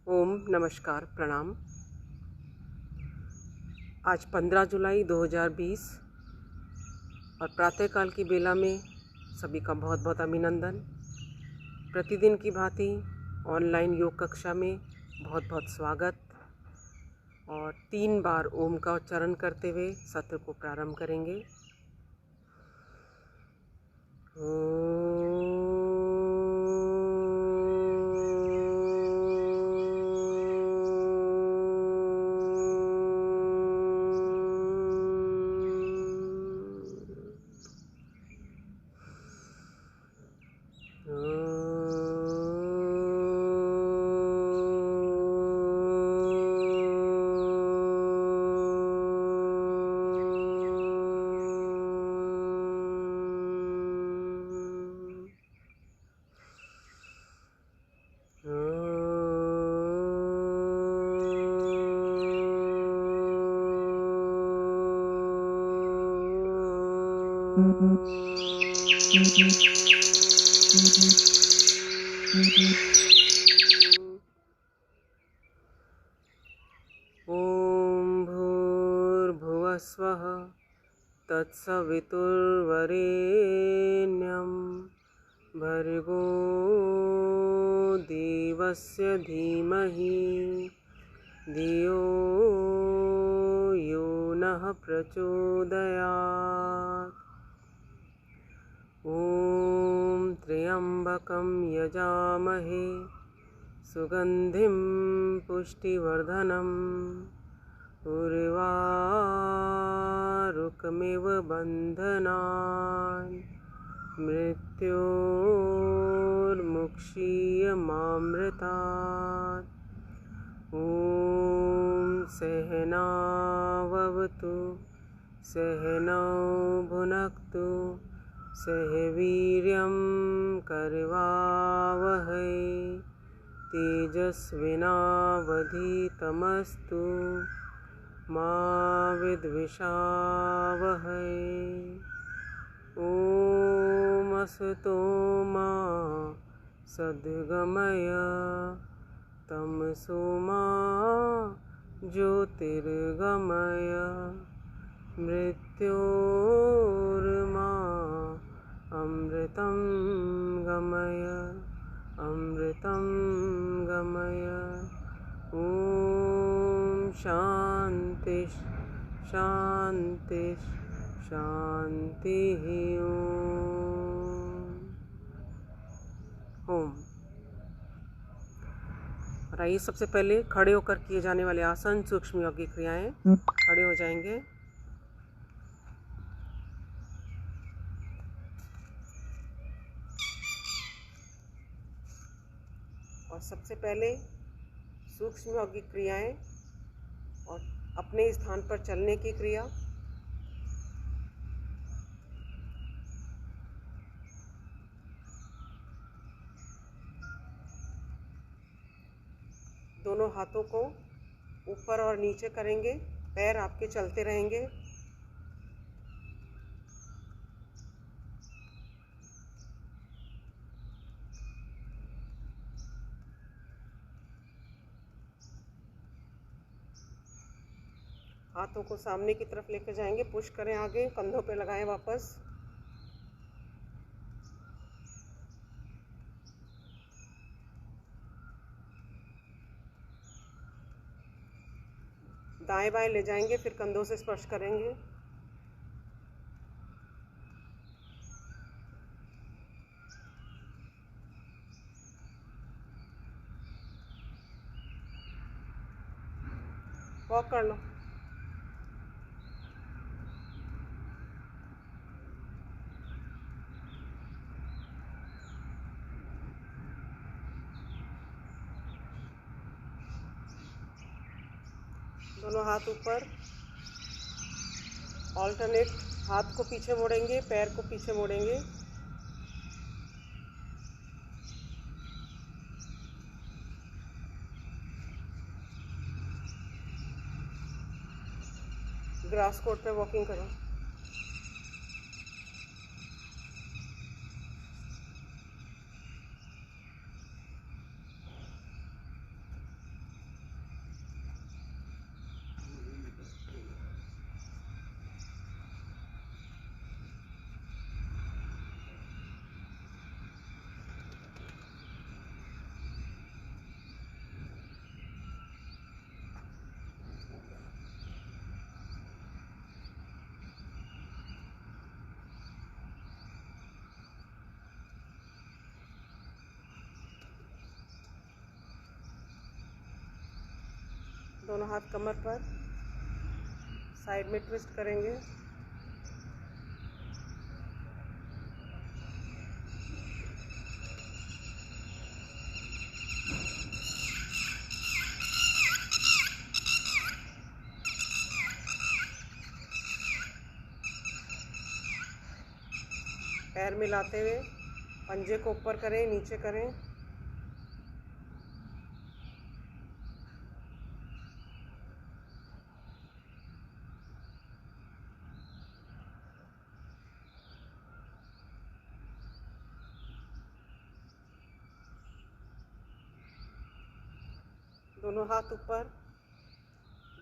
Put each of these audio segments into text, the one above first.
ओम नमस्कार प्रणाम। आज 15 जुलाई 2020 और प्रातःकाल की बेला में सभी का बहुत बहुत अभिनंदन। प्रतिदिन की भांति ऑनलाइन योग कक्षा में बहुत बहुत स्वागत और 3 बार ओम का उच्चारण करते हुए सत्र को प्रारंभ करेंगे। ओम भूर्भुवस्वः तत्सवितुर्वरेण्यं भर्गो देवस्य धीमहि धियो यो नः प्रचोदयात्। ॐ त्र्यम्बकं यजामहे सुगन्धिं पुष्टिवर्धनम् उर्वारुकमिव बन्धनान् मृत्योर्मुक्षीयमामृतात्। ॐ सहनाववतु सहनौ भुनक्तु सह वीर्यं करवावहै तेजस्विनावधीतमस्तु मा विद्विषावहै। ॐ असतो मा सद्गमय तमसो मा ज्योतिर्गमय मृत्योर्मा अमृतं गमय अमृतं गमय। ॐ शान्ति शान्ति शान्तिः। ओम। और आइए सबसे पहले खड़े होकर किए जाने वाले आसन सूक्ष्म योगिक क्रियाएं। खड़े हो जाएंगे। और सबसे पहले सूक्ष्म योगिक क्रियाएं और अपने स्थान पर चलने की क्रिया। दोनों हाथों को ऊपर और नीचे करेंगे, पैर आपके चलते रहेंगे। हाथों को सामने की तरफ लेकर जाएंगे, पुश करें आगे, कंधों पे लगाएं वापस। दाएं बाएं ले जाएंगे, फिर कंधों से स्पर्श करेंगे। वॉक कर लो। दोनों हाथ ऊपर, ऑल्टरनेट हाथ को पीछे मोड़ेंगे, पैर को पीछे मोड़ेंगे। ग्रास कोट पे वॉकिंग करो। दोनों हाथ कमर पर, साइड में ट्विस्ट करेंगे। पैर मिलाते हुए पंजे को ऊपर करें, नीचे करें। दोनों हाथ ऊपर,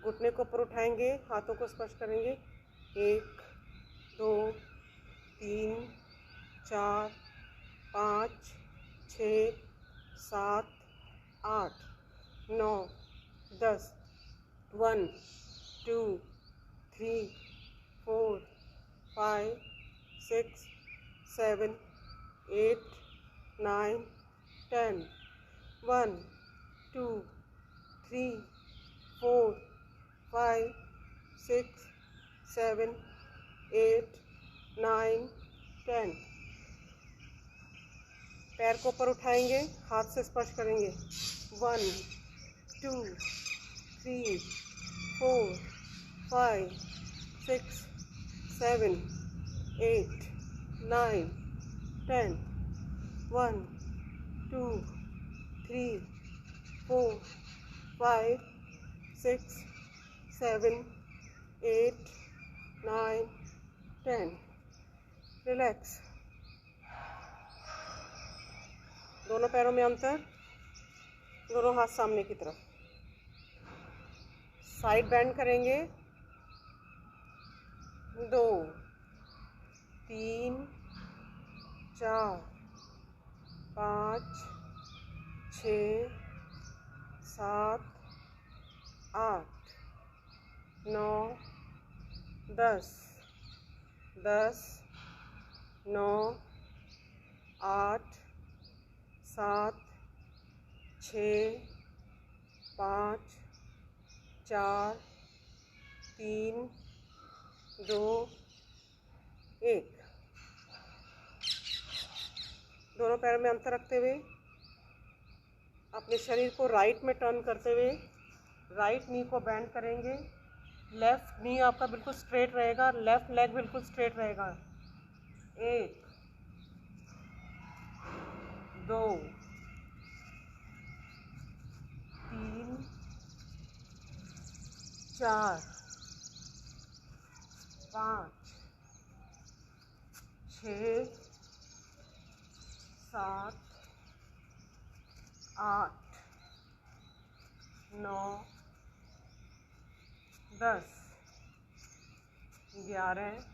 घुटने को ऊपर उठाएंगे, हाथों को स्पर्श करेंगे। 1 2 3 4 5 6 7 8 9 10 1 2 3 4 5 6 7 8 9 10 1 2 3 4 5 6 7 8 9 10। पैर को ऊपर उठाएंगे, हाथ से स्पर्श करेंगे। 1 2 3 4 5 6 7 8 9 10 1 2 3 4 5 6 7 8 9 10। रिलैक्स। दोनों पैरों में अंतर, दोनों हाथ सामने की तरफ। साइड बेंड करेंगे। 2 3 4 5 6 7 8 9 10 10 9 8 7 6 5 4 3 2 1। दोनों पैरों में अंतर रखते हुए अपने शरीर को राइट में टर्न करते हुए राइट नी को बेंड करेंगे। लेफ्ट नी आपका बिल्कुल स्ट्रेट रहेगा, लेफ्ट लेग बिल्कुल स्ट्रेट रहेगा। 1 2 3 4 5 6 7 8 9 10 11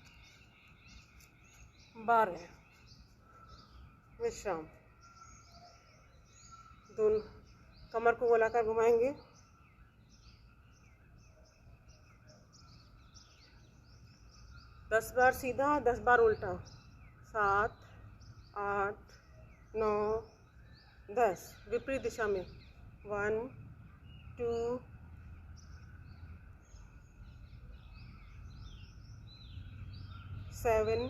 12। विश्राम। दोनों कमर को गोलाकार घुमाएंगे। 10 बार सीधा, 10 बार उल्टा। 7 8 9 10। विपरीत दिशा में 1 2 7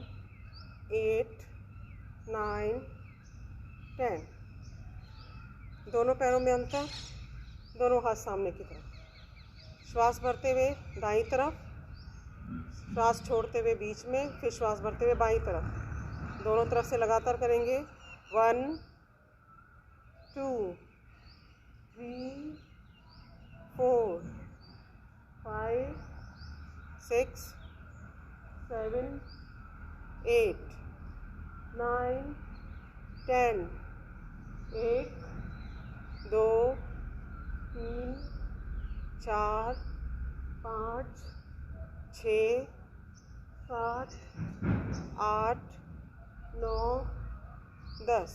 8 9 10। दोनों पैरों में अंतर, दोनों हाथ सामने की तरफ। श्वास भरते हुए दाईं तरफ, श्वास छोड़ते हुए बीच में, फिर श्वास भरते हुए बाईं तरफ। दोनों तरफ से लगातार करेंगे। 1 2 3 4 5 6 7 8 9 10। 1 2 3 4 5 6 7 8 9 10।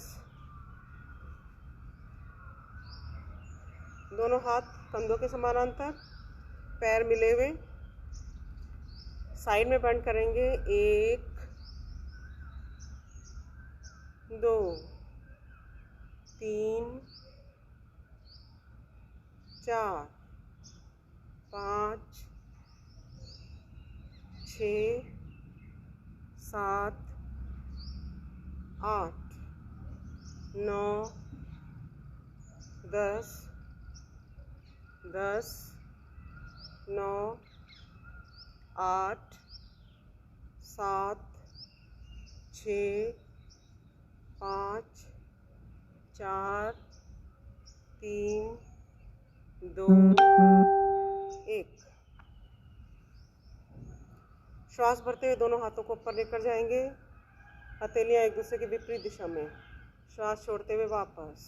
दोनों हाथ कंधों के समानांतर, पैर मिले हुए, साइड में बेंड करेंगे। 1 2 3 4 5 6 7 8 9 10 10 9 8 7 6 5 4 3 2 1। श्वास भरते हुए दोनों हाथों को ऊपर लेकर जाएंगे, हथेलियां एक दूसरे के विपरीत दिशा में। श्वास छोड़ते हुए वापस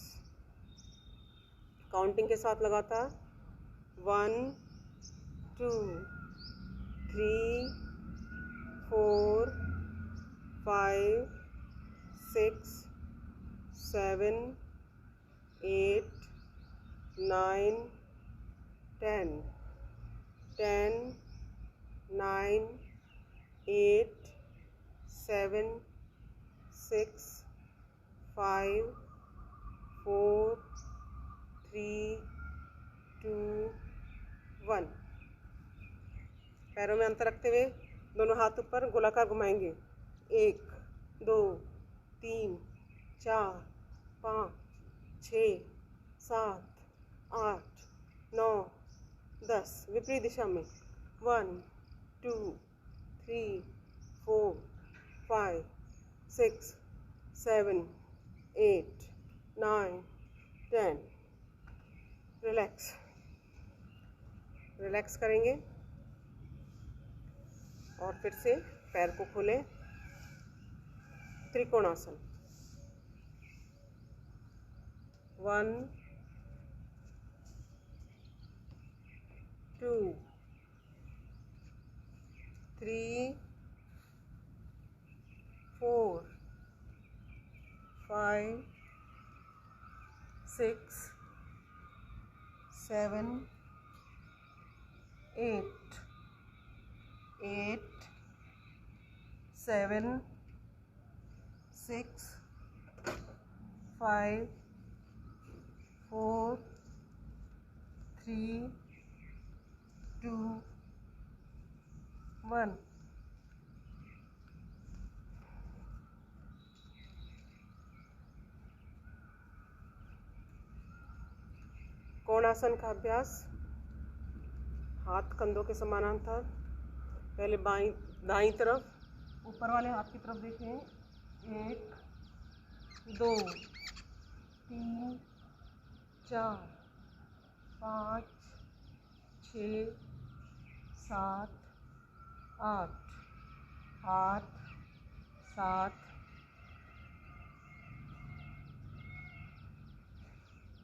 काउंटिंग के साथ लगातार 1 2 3 4 5 6 7 8 9 10 10 9 8 7 6 5 4 3 2 1। पैरों में अंतर रखते हुए दोनों हाथ ऊपर गोलाकार घुमाएंगे। 1 2 3 4 5 6 7 8 9 10। विपरीत दिशा में 1 2 3 4 5 6 7 8 9 10। रिलैक्स रिलैक्स करेंगे और फिर से पैर को खोलें। त्रिकोणासन 1 2 3 4 5 6 7 8 8 7 6 5 4 3 2 1। कोणासन का अभ्यास। हाथ कंधों के समानांतर। पहले दाईं तरफ ऊपर वाले हाथ की तरफ देखें। 1 2 3 4 5 6 7 8 8 7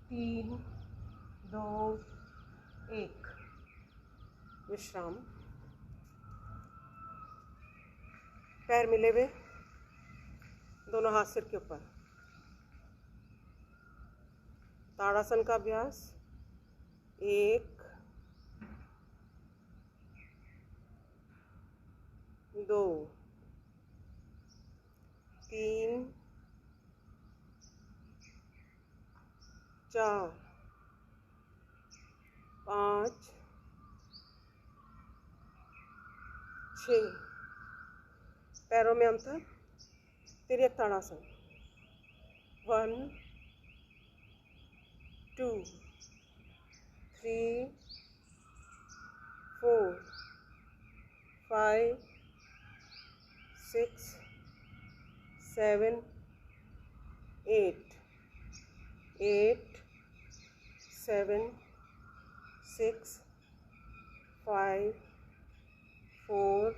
3 2 1। विश्राम। पैर मिले हुए, दोनों हाथ सिर के ऊपर। ताड़ासन का अभ्यास। 1 2 3 4 5 6। पैरों में अंतर। तिर्यक ताड़ासन। 1 2 3 4 5 6 7 8 8 7 6 5 4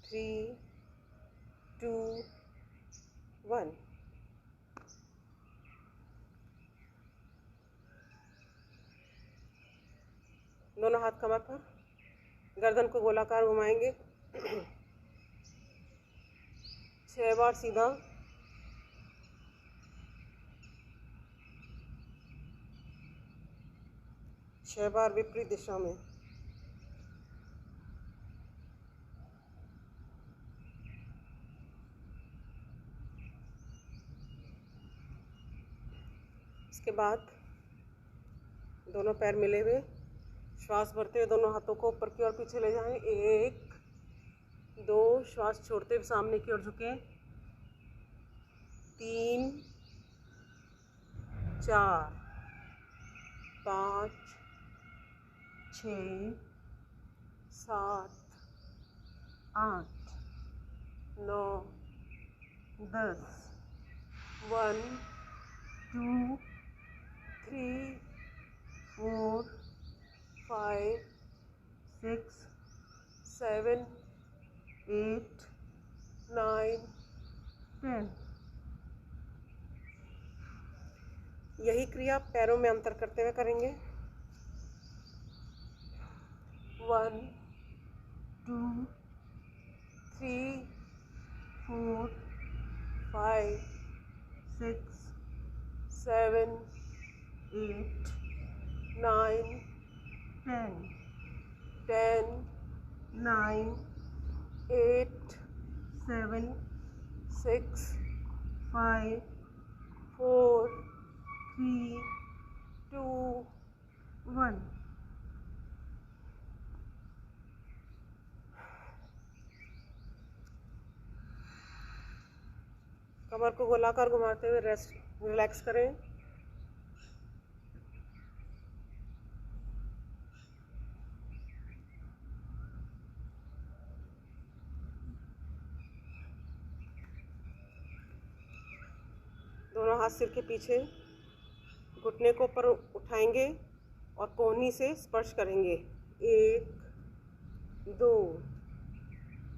3 2 1। दोनों हाथ कमर पर, गर्दन को गोलाकार घुमाएंगे। 6 बार सीधा। 6 बार विपरीत दिशा में। इसके बाद दोनों पैर मिले हुए, श्वास भरते हुए दोनों हाथों को ऊपर की ओर पीछे ले जाएं। 1 2, श्वास छोड़ते हुए सामने की ओर झुकें। 3 4 5 6 7 8 9 10 1 2 3 4 5 6 7 8 9 10। यही क्रिया पैरों में अंतर करते हुए करेंगे। 1 2 3 4 5 6 7 8 9 10 10 9 8 7 6 5 4 3 2 1। कमर को गोलाकार घुमाते हुए रिलैक्स करें। दोनों हाथ सिर के पीछे, घुटने को ऊपर उठाएंगे और कोहनी से स्पर्श करेंगे। 1 2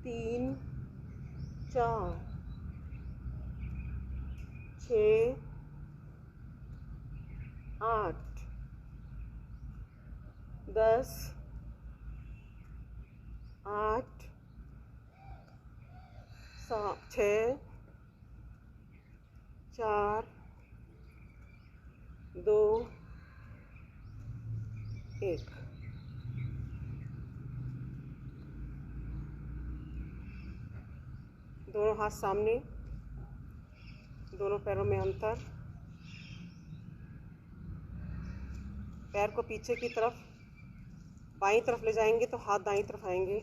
3 4 6 8 10 8 6 4 2 1। दोनों हाथ सामने, दोनों पैरों में अंतर। पैर को पीछे की तरफ बाईं तरफ ले जाएंगे तो हाथ दाईं तरफ आएंगे।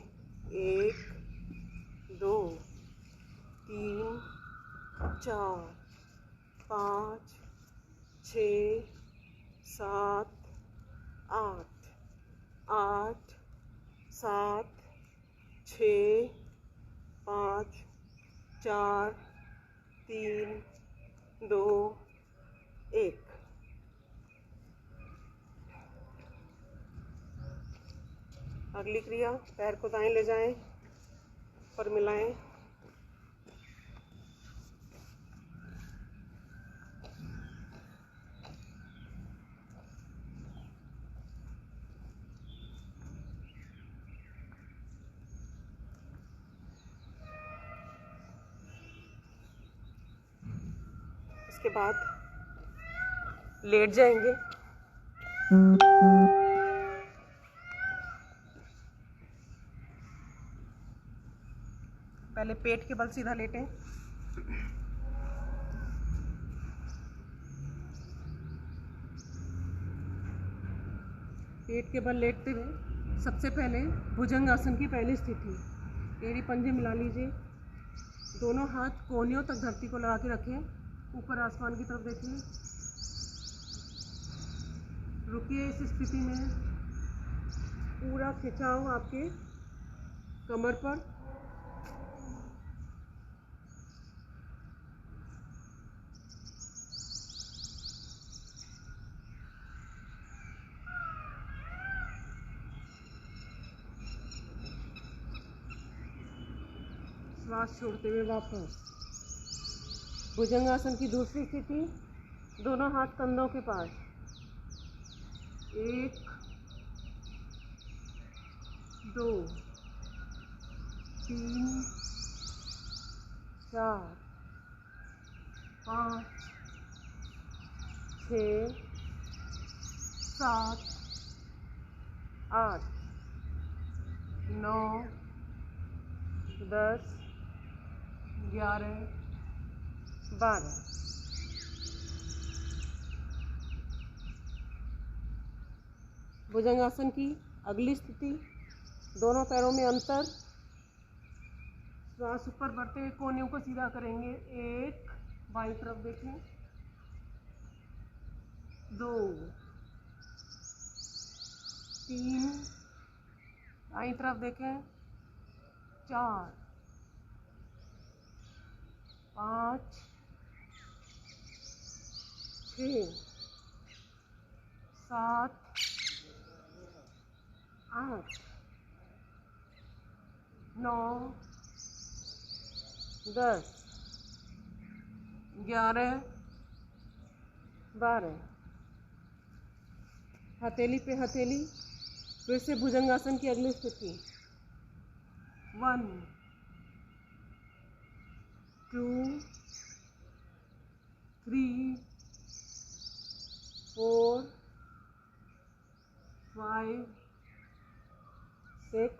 1 2 3 4 5 6 7 8 8 7 6 5 4 3 2 1। अगली क्रिया, पैर को दाएं ले जाएं, ऊपर मिलाएं। इसके बाद लेट जाएंगे। पहले पेट के बल सीधा लेटें। पेट के बल लेटते हुए सबसे पहले भुजंग आसन की पहली स्थिति, टेढ़ी पंजे मिला लीजिए। दोनों हाथ कोहनियों तक धरती को लगा के रखें। ऊपर आसमान की तरफ देखिए। रुकिए इस स्थिति में। पूरा खिंचाव आपके कमर पर। श्वास छोड़ते हुए वापस भुजंगासन की दूसरी स्थिति, दोनों हाथ कंधों के पास। 1 2 3 4 5 6 7 8 9 10 11 12। भुजंगासन की अगली स्थिति, दोनों पैरों में अंतर। श्वास ऊपर बढ़ते हुए कोहनियों को सीधा करेंगे। 1, बाईं तरफ देखें। 2, 3, दाईं तरफ देखें। 4, 5, 6, 7, 8, 9, 10, 11, 12। हथेली पे हथेली। फिर से भुजंगासन की अगली स्थिति। 1, 2, 3, 4, 5, 6,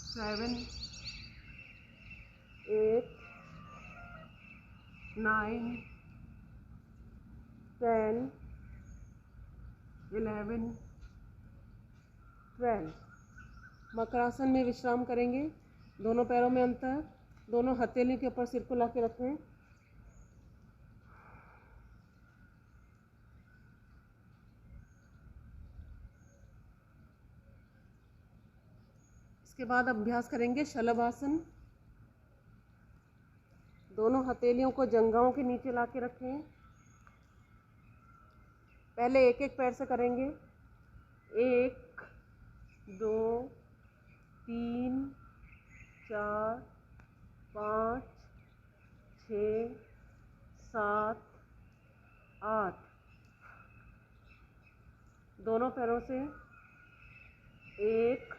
7, 8, 9, 10, 11, 12। मकरासन में विश्राम करेंगे। दोनों पैरों में अंतर। दोनों हथेली के ऊपर सिर को लाके रखें। इसके बाद अभ्यास करेंगे शलभासन। दोनों हथेलियों को जंघाओं के नीचे लाके रखें। पहले एक एक पैर से करेंगे। 1, 2, 3, 4, 5, 6, 7, 8। दोनों पैरों से 1,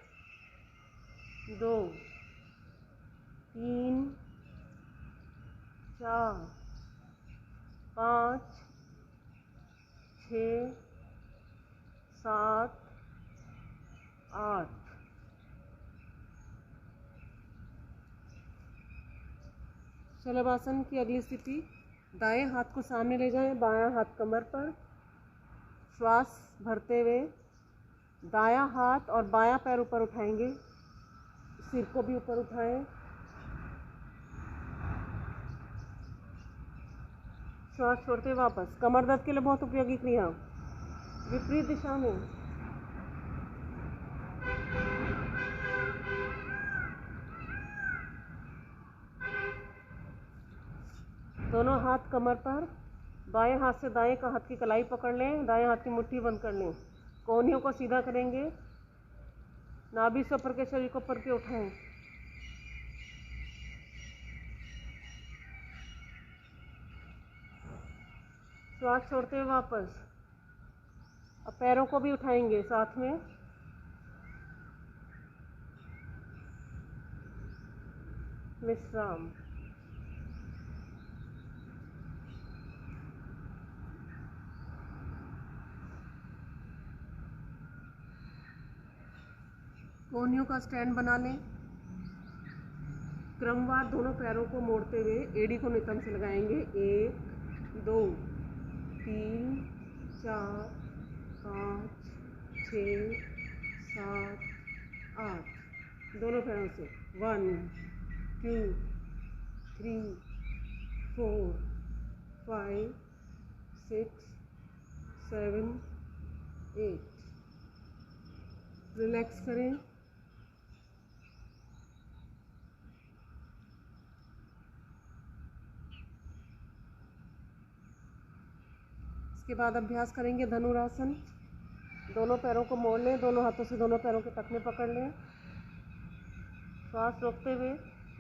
2, 3, 4, 5, 6, 7, 8। शलभासन की अगली स्थिति, दाएं हाथ को सामने ले जाएं, बायां हाथ कमर पर। श्वास भरते हुए दायां हाथ और बायां पैर ऊपर उठाएंगे। सिर को भी ऊपर उठाएं। श्वास छोड़ते वापस। कमर दर्द के लिए बहुत उपयोगी क्रिया। विपरीत दिशा में। दोनों हाथ कमर पर। बाएं हाथ से दाएं का हाथ की कलाई पकड़ लें। दाएं हाथ की मुट्ठी बंद कर लें। कोहनियों को सीधा करेंगे। नाभि से ऊपर के शरीर को ऊपर के उठाएं। श्वास छोड़ते हुए वापस। अब पैरों को भी उठाएंगे साथ में। विश्राम। कोहनियों का स्टैंड बना लें। क्रमवार दोनों पैरों को मोड़ते हुए एड़ी को नितंब से लगाएंगे। 1, 2, 3, 4, 5, 6, 7, 8। दोनों पैरों से 1, 2, 3, 4, 5, 6, 7, 8। रिलैक्स करें। इसके बाद अभ्यास करेंगे धनुरासन। दोनों पैरों को मोड़ लें। दोनों हाथों से दोनों पैरों के टखने पकड़ लें। श्वास रोकते हुए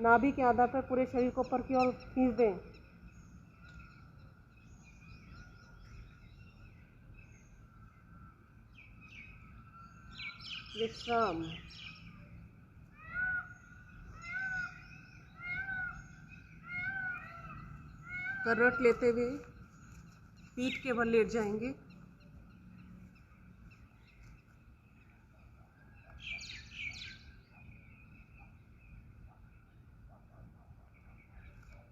नाभि के आधार पर पूरे शरीर को ऊपर की ओर खींच दें। विश्राम। करवट लेते हुए पीठ के बल लेट जाएंगे।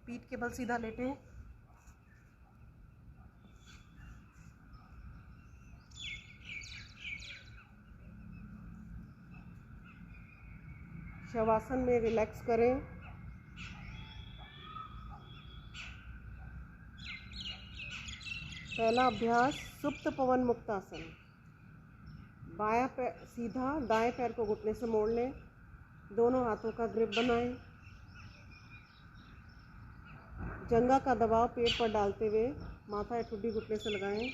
पीठ के बल सीधा लेटें। शवासन में रिलैक्स करें। पहला अभ्यास सुप्त पवन मुक्तासन। बायां पैर सीधा, दाएं पैर को घुटने से मोड़ लें, दोनों हाथों का ग्रिप बनाएं। जंघा का दबाव पेट पर डालते हुए माथा या ठुड्डी घुटने से लगाएं।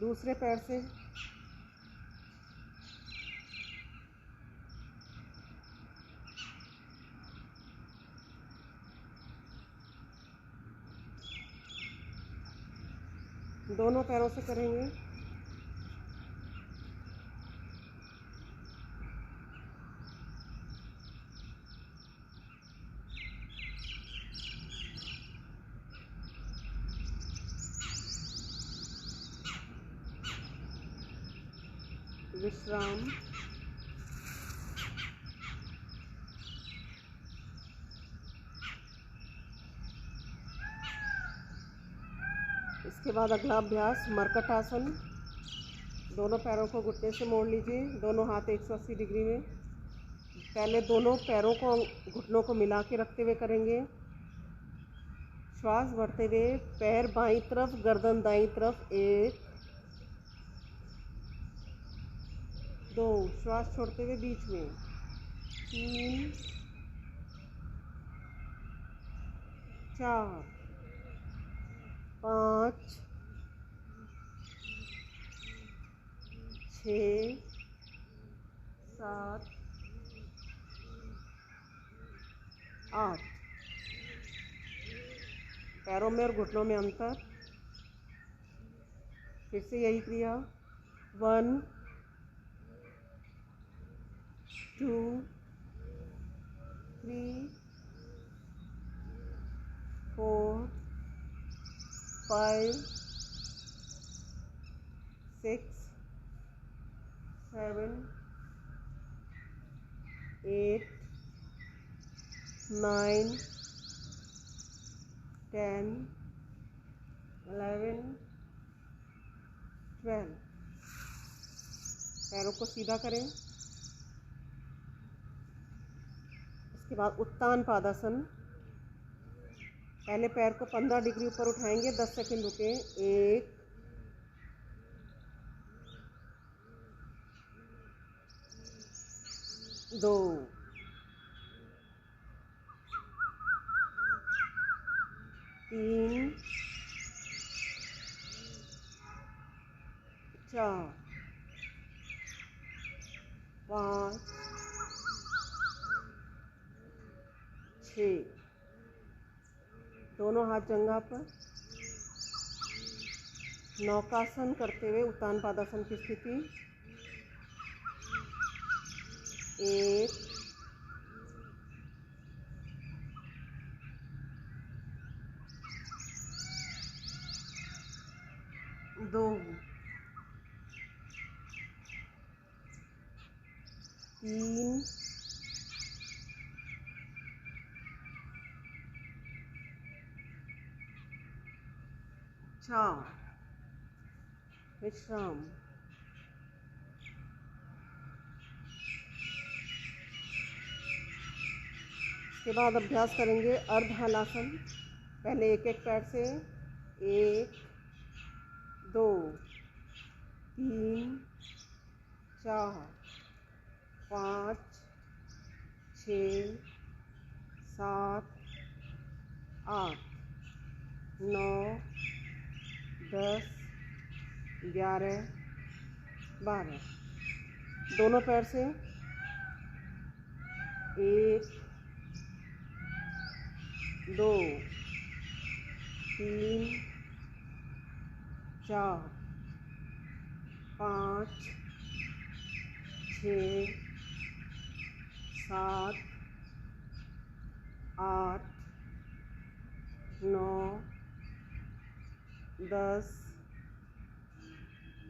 दूसरे पैर से दोनों पैरों से करेंगे। विश्राम। इसके बाद अगला अभ्यास मरकट आसन। दोनों पैरों को घुटने से मोड़ लीजिए, दोनों हाथ 180 डिग्री में। पहले दोनों पैरों को घुटनों को मिला के रखते हुए करेंगे। श्वास भरते हुए पैर बाईं तरफ, गर्दन दाईं तरफ, 1 2, श्वास छोड़ते हुए बीच में, 3 4 5 6 7 8। पैरों में और घुटनों में अंतर। फिर से यही क्रिया। 1 2 3 4 5 6 7 8 9 10 11 12। पैरों को सीधा करें। इसके बाद उत्तान पादासन। पहले पैर को 15 डिग्री ऊपर उठाएंगे, 10 सेकंड रुके, 1 2 3 4 5 6। दोनों हाथ जंघा पर। नौकासन करते हुए उत्तान पादासन की स्थिति। 1 2 3 4। विश्राम। इसके बाद अभ्यास करेंगे अर्ध हलासन। पहले एक एक पैर से, 1 2 3 4 5 6 7 8 9 10 11 12। दोनों पैर से, 1 2 3 4 5 6 7 8 9 10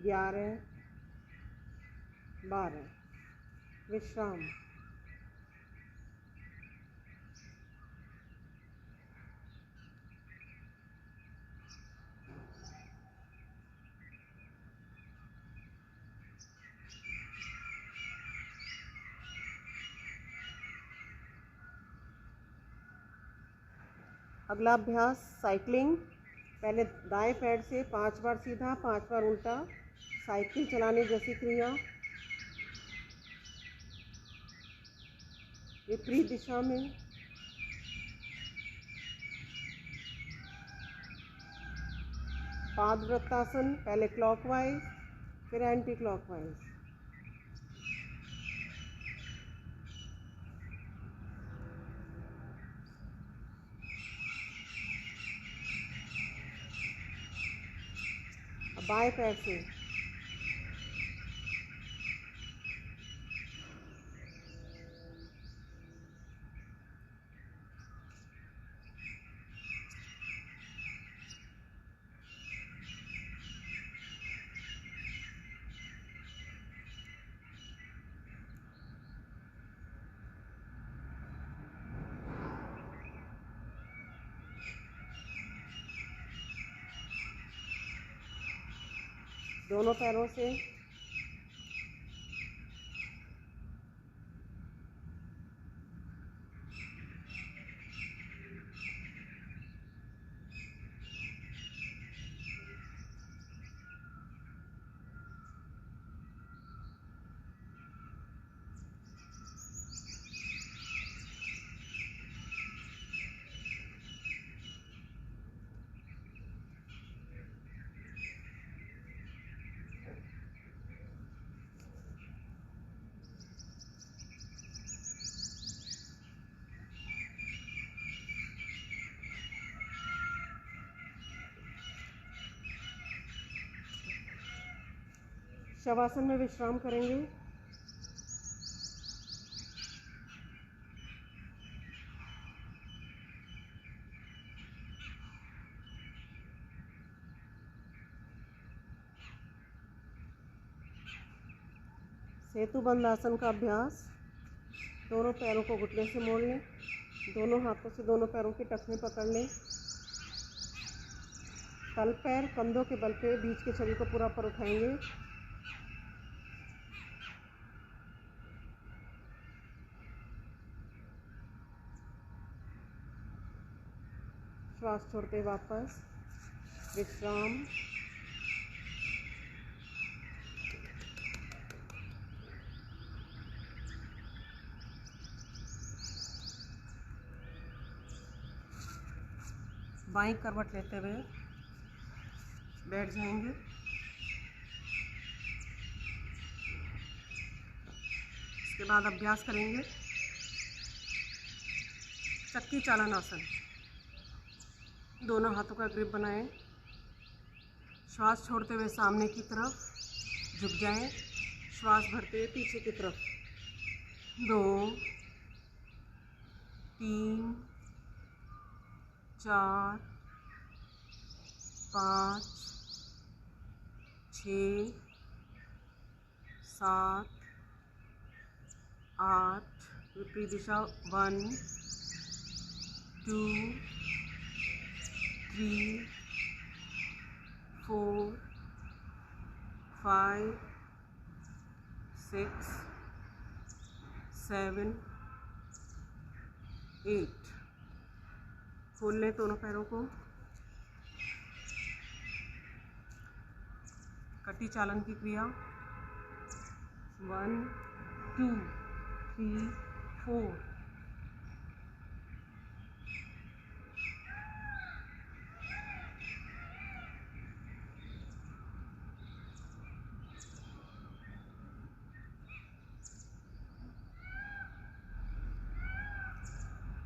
11 12। विश्राम। अगला अभ्यास साइकिलिंग। पहले दाएं पैर से 5 बार सीधा, 5 बार उल्टा, साइकिल चलाने जैसी क्रिया। विपरीत दिशा में। पादवृत्तासन, पहले क्लॉकवाइज फिर एंटी क्लॉकवाइज। बाएं पैर से दोनों पैरों से। शवासन में विश्राम करेंगे। सेतुबंध आसन का अभ्यास। दोनों पैरों को घुटने से मोड़ लें, दोनों हाथों से दोनों पैरों की टखने पकड़ लें। तल पैर कंधों के बल पे बीच के शरीर को पूरा ऊपर उठाएंगे। श्वास छोड़ते वापस विश्राम। बाईं करवट लेते हुए बैठ जाएंगे। इसके बाद अभ्यास करेंगे चक्की चालन आसन। दोनों हाथों का ग्रिप बनाएं। श्वास छोड़ते हुए सामने की तरफ झुक जाएं। श्वास भरते हुए पीछे की तरफ। 2 3 4 5 6 7 8। विपरीत दिशा 1 2 3 4 5 6 7 8। खोल लें दोनों पैरों को। कटी चालन की क्रिया 1 2 3 4।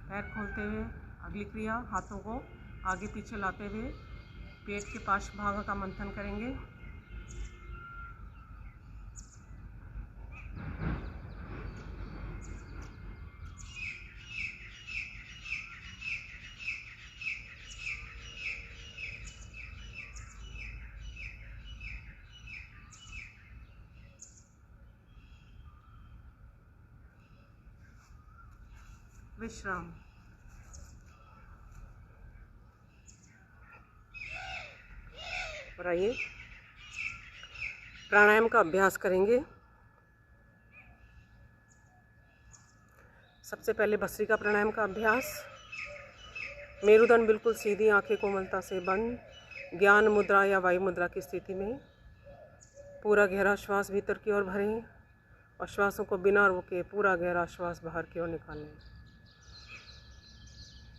पैर खोलते हुए अगली क्रिया, हाथों को आगे पीछे लाते हुए पेट के पार्श्व भाग का मंथन करेंगे। विश्राम। और आइए प्राणायाम का अभ्यास करेंगे। सबसे पहले भस्त्रिका प्राणायाम का अभ्यास। मेरुदंड बिल्कुल सीधी, आंखें कोमलता से बंद, ज्ञान मुद्रा या वायु मुद्रा की स्थिति में पूरा गहरा श्वास भीतर की ओर भरें और श्वासों को बिना रोके पूरा गहरा श्वास बाहर की ओर निकालें।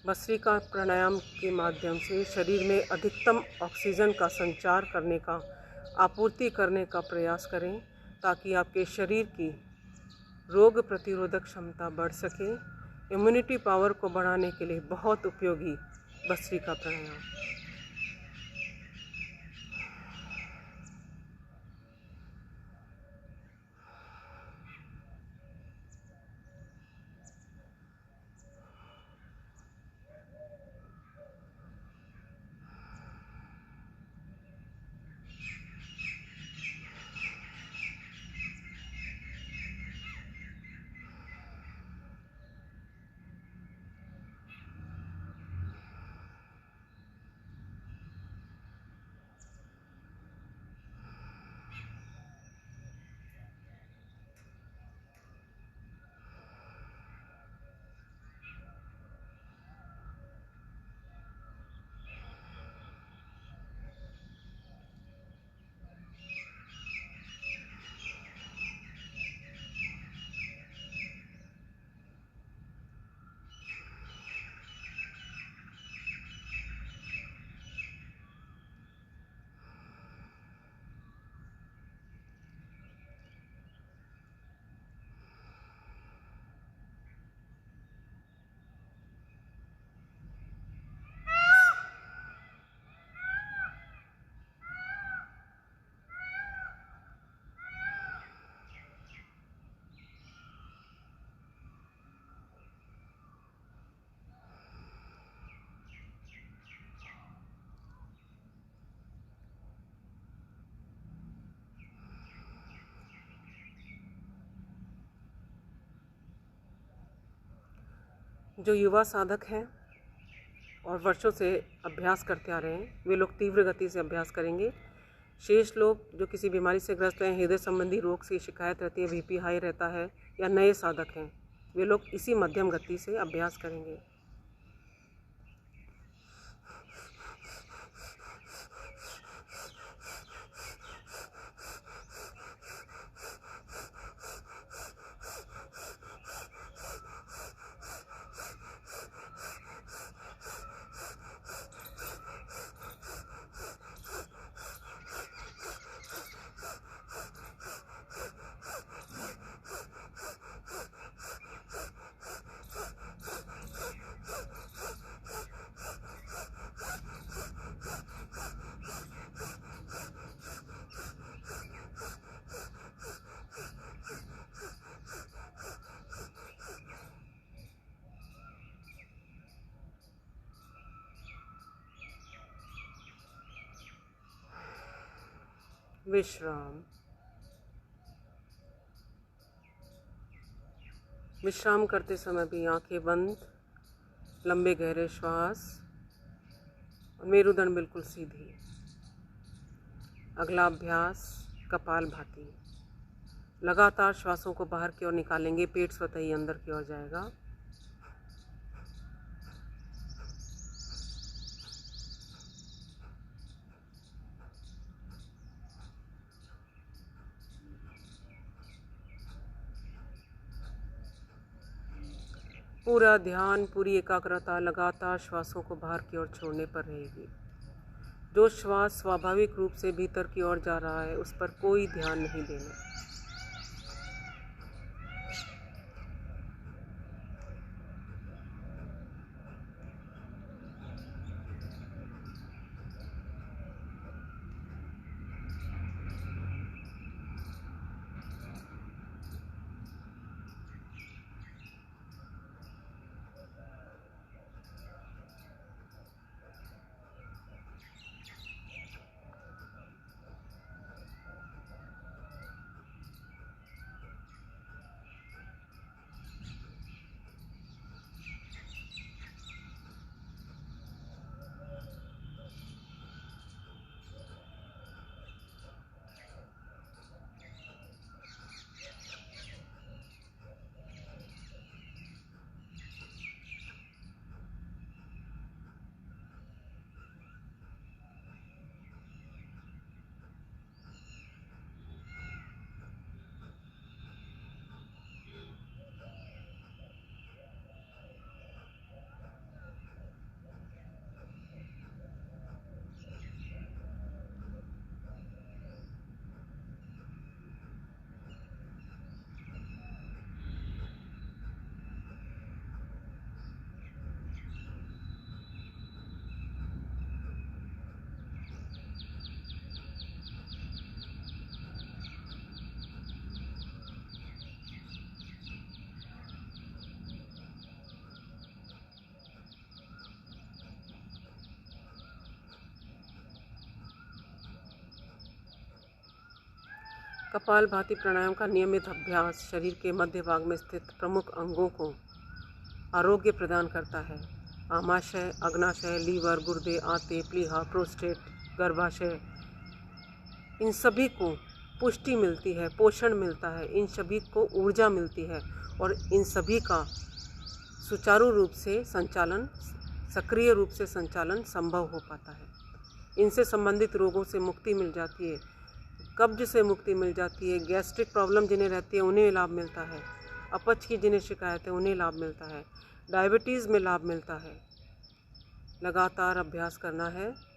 भस्त्रिका प्राणायाम के माध्यम से शरीर में अधिकतम ऑक्सीजन का संचार करने का, आपूर्ति करने का प्रयास करें ताकि आपके शरीर की रोग प्रतिरोधक क्षमता बढ़ सके। इम्यूनिटी पावर को बढ़ाने के लिए बहुत उपयोगी भस्त्रिका प्राणायाम। जो युवा साधक हैं और वर्षों से अभ्यास करते आ रहे हैं, वे लोग तीव्र गति से अभ्यास करेंगे। शेष लोग जो किसी बीमारी से ग्रस्त हैं, हृदय संबंधी रोग की शिकायत रहती है, बीपी हाई रहता है, या नए साधक हैं, वे लोग इसी मध्यम गति से अभ्यास करेंगे। विश्राम। विश्राम करते समय भी आंखें बंद, लंबे गहरे श्वास और मेरुदंड बिल्कुल सीधी। अगला अभ्यास कपालभाति। लगातार श्वासों को बाहर की ओर निकालेंगे, पेट स्वतः ही अंदर की ओर जाएगा। पूरा ध्यान, पूरी एकाग्रता लगातार श्वासों को बाहर की ओर छोड़ने पर रहेगी। जो श्वास स्वाभाविक रूप से भीतर की ओर जा रहा है, उस पर कोई ध्यान नहीं देना। कपालभाति प्राणायाम का नियमित अभ्यास शरीर के मध्य भाग में स्थित प्रमुख अंगों को आरोग्य प्रदान करता है। आमाशय, अग्नाशय, लीवर, गुर्दे, आंतें, प्लीहा, प्रोस्टेट, गर्भाशय, इन सभी को पुष्टि मिलती है, पोषण मिलता है, इन सभी को ऊर्जा मिलती है और इन सभी का सुचारू रूप से संचालन, सक्रिय रूप से संचालन संभव हो पाता है। इनसे संबंधित रोगों से मुक्ति मिल जाती है, कब्ज से मुक्ति मिल जाती है, गैस्ट्रिक प्रॉब्लम जिन्हें रहती है उन्हें लाभ मिलता है, अपच की जिन्हें शिकायत है उन्हें लाभ मिलता है, डायबिटीज़ में लाभ मिलता है। लगातार अभ्यास करना है।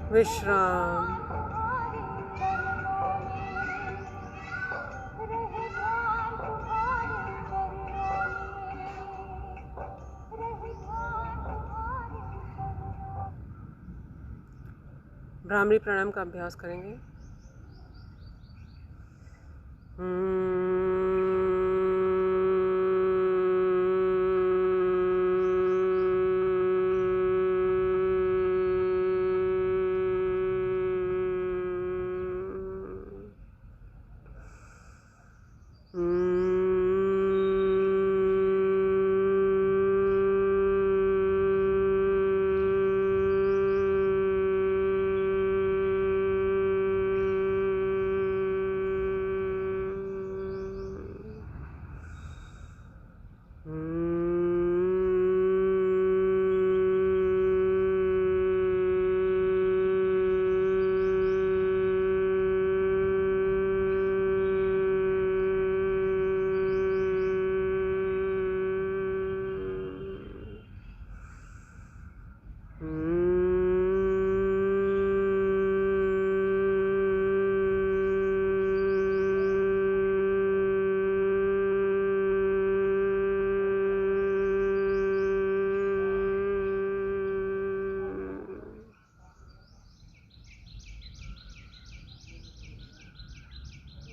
विश्राम। भ्रामरी प्राणायाम का अभ्यास करेंगे।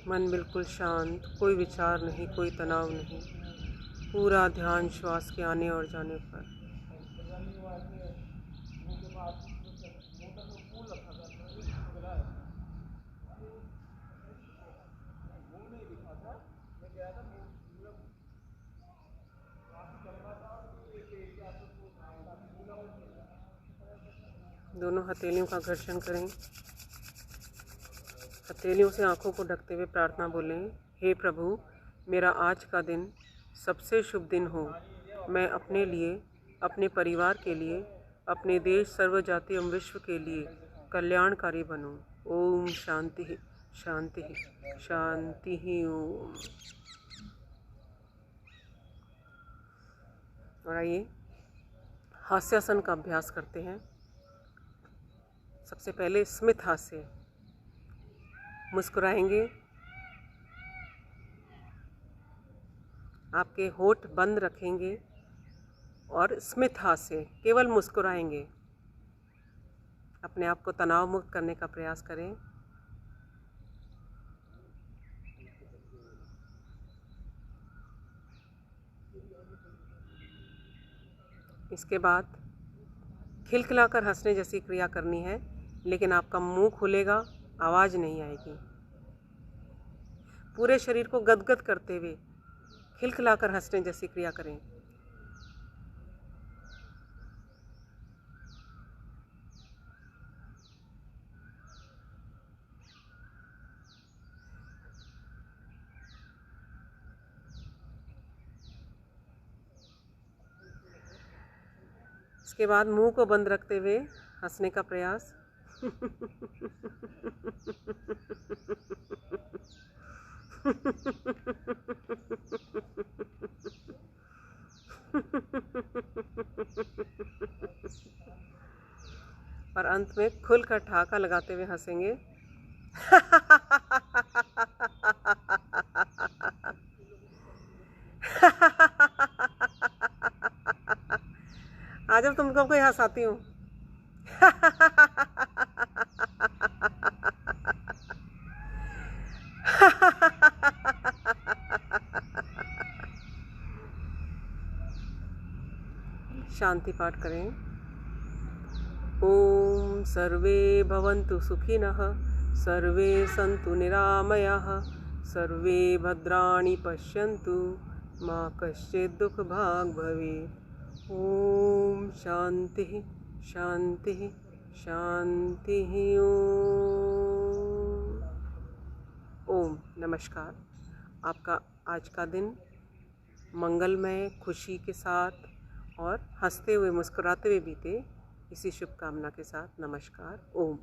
मन बिल्कुल शांत, कोई विचार नहीं, कोई तनाव नहीं, पूरा ध्यान श्वास के आने और जाने पर। दोनों हथेलियों का घर्षण करें। हथेलियों से आंखों को ढकते हुए प्रार्थना बोलें, हे प्रभु, मेरा आज का दिन सबसे शुभ दिन हो। मैं अपने लिए, अपने परिवार के लिए, अपने देश, सर्व जाति एवं विश्व के लिए कल्याणकारी बनूं। ओम शांति शांति शांति ओम। और आइए हास्यासन का अभ्यास करते हैं। सबसे पहले स्मित हास्य, मुस्कुराएंगे, आपके होठ बंद रखेंगे और स्मित हास्य, केवल मुस्कुराएंगे। अपने आप को तनाव मुक्त करने का प्रयास करें। इसके बाद खिलखिलाकर हंसने जैसी क्रिया करनी है, लेकिन आपका मुंह खुलेगा, आवाज़ नहीं आएगी। पूरे शरीर को गदगद करते हुए खिलखिलाकर हंसने जैसी क्रिया करें। इसके बाद मुंह को बंद रखते हुए हंसने का प्रयास। और अंत में खुलकर ठहाका लगाते हुए हंसेंगे। आज अब तुमको कोई हंसाती हूँ। शांति पाठ करें। ओम सर्वे भवन्तु सुखिनः, सर्वे सन्तु निरामयाः, सर्वे भद्राणि पश्यन्तु, मा कश्चित् दुःखभाग् भवेत्। ओम शांति शांति शांति ओम। नमस्कार। आपका आज का दिन मंगलमय, खुशी के साथ और हंसते हुए मुस्कुराते हुए बीते, इसी शुभकामना के साथ नमस्कार। ओम।